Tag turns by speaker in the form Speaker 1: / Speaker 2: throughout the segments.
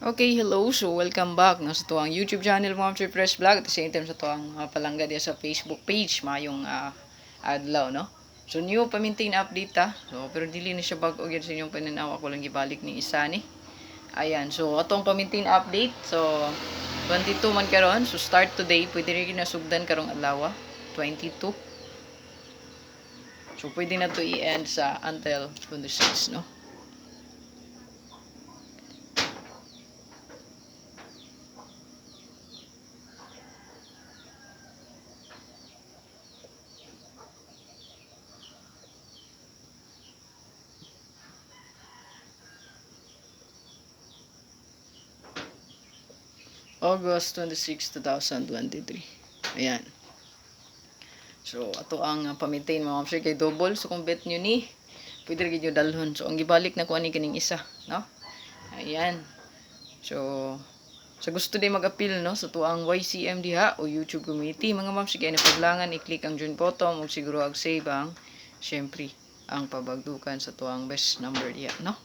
Speaker 1: Okay, hello. So, welcome back no, sa tuwang YouTube channel mo, Ma'am Fresh Vlog. At the same time sa tuwang palangga diya sa Facebook page, mayong adlaw, no? So, new pamintain update ta. So, pero dili na siya bago sa inyong pananaw. Ako lang gibalik ni isa ni. Ayan, so, atong pamintain update. So, 22 man karon. So, start today. Pwede rin nasugdan karong adlaw, 22. So, pwede na to i-end sa until 26, no? August 26, 2023. Ayan. So, ato ang pa-maintain mga ma'am sir kay double. So, kung bet nyo ni, pwede rin nyo dalhon. So, ang gibalik na ko ani kining isa. No? Ayan. So, sa gusto din mag-appeal no, sa tuang YCM diha o YouTube community, mga ma'am sir kay napaglangan, i-click ang join button ug siguro ag save ang syempre ang pabagdukan sa tuang best number diha. No?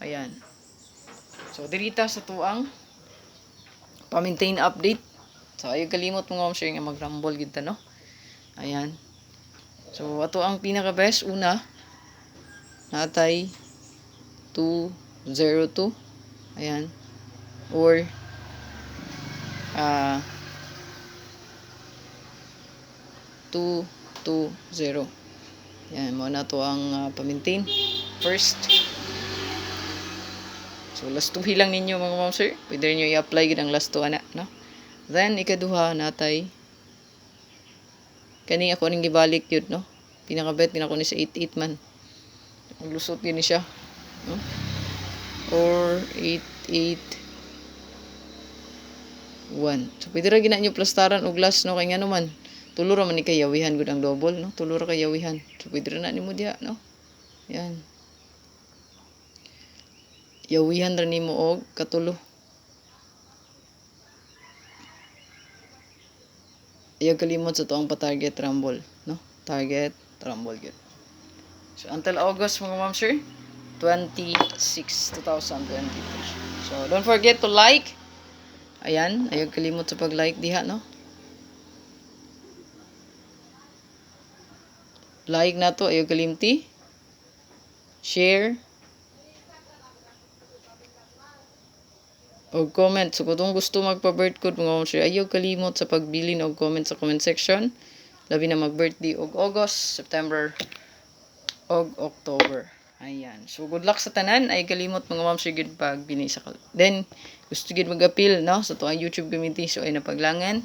Speaker 1: Ayan. So, dirita sa tuang pa-maintain update. So, ayaw kalimot mga ma'am sir nga mag-rumble gid ta, no? Ayan. So, ato ang pinaka-best. Una, natay 202. Ayan. Or, 220. Ayan, mo na to ang pa-maintain. First. So, last 2 lang ninyo mga ma'am sir. Pwede nyo i-apply gid ang last 2 ana, no? Then, ikaduha, natay kani ako ning gibalik yun, no? Pinakabet din ako ni sa 88 man. Maglusot yun ni siya. No? Or 881. So, pwede ra gina nyo plastaran o glass, no? Kaya nga naman, tulo ra man ni kayawihan gud ang double, no? Tulo ra kayawihan. So, pwede ra na ni mo diya, no? Yan. Yawihan ra ni mo og katulo. Ayaw kalimot sa tuang pa-target rumble, no? Target rumble good. So, until August, mga ma'am sir, 26, 2023. So, don't forget to like. Ayan, ayaw kalimot sa pag-like diha, no? Like na to, ayaw kalimti. Share. Og comment. So, kung gusto magpa-birth code, mga ma'am sir, ayaw kalimot sa pagbilin og comment sa comment section. Labi na mag-birthday og August, September, og October. Ayan. So, good luck sa tanan. Ay kalimot mga ma'am sir gid pag binisa ka. Then, gusto gid mag-appeal, no? Sa tuang YouTube community. So, ay napaglangan.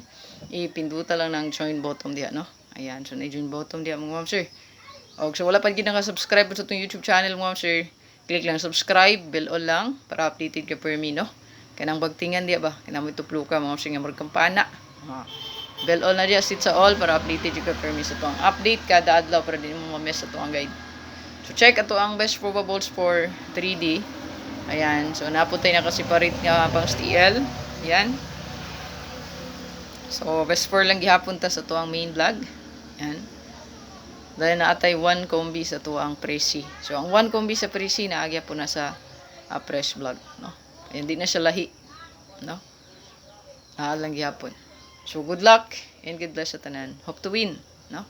Speaker 1: Ipinduta lang ng join button diha, no? Ayan. So, na-join button diha mga ma'am sir. Og, so, wala pa gid naka-subscribe sa itong YouTube channel mga ma'am sir. Click lang subscribe. Bell all lang. Para updated ka per me, no? Kanang bagtingan diya ba? Kanang mo ituplo ka mga ma'am sir nga magkampana. Bell all na diya. Sit sa all para updated ka per me sa itong update kada adlaw para din mo ma-miss sa itong guide. So, check ato ang best probables for 3D. Ayan. So, naputay na kasi parit nga pang STL. Ayan. So, best for lang gihapon ta sa to ang main vlog. Ayan. Dahil naatay 1 combi sa to ang Presi. So, ang 1 combi sa Presi naagya po na sa fresh vlog. No? Ayan, di na siya lahi. No? Lang gihapon. So, good luck and good bless sa tanan. Hope to win. No?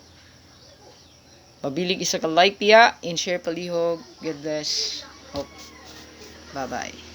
Speaker 1: Pabilig isa ka like diya and share palihog. God bless. Hope. Bye-bye.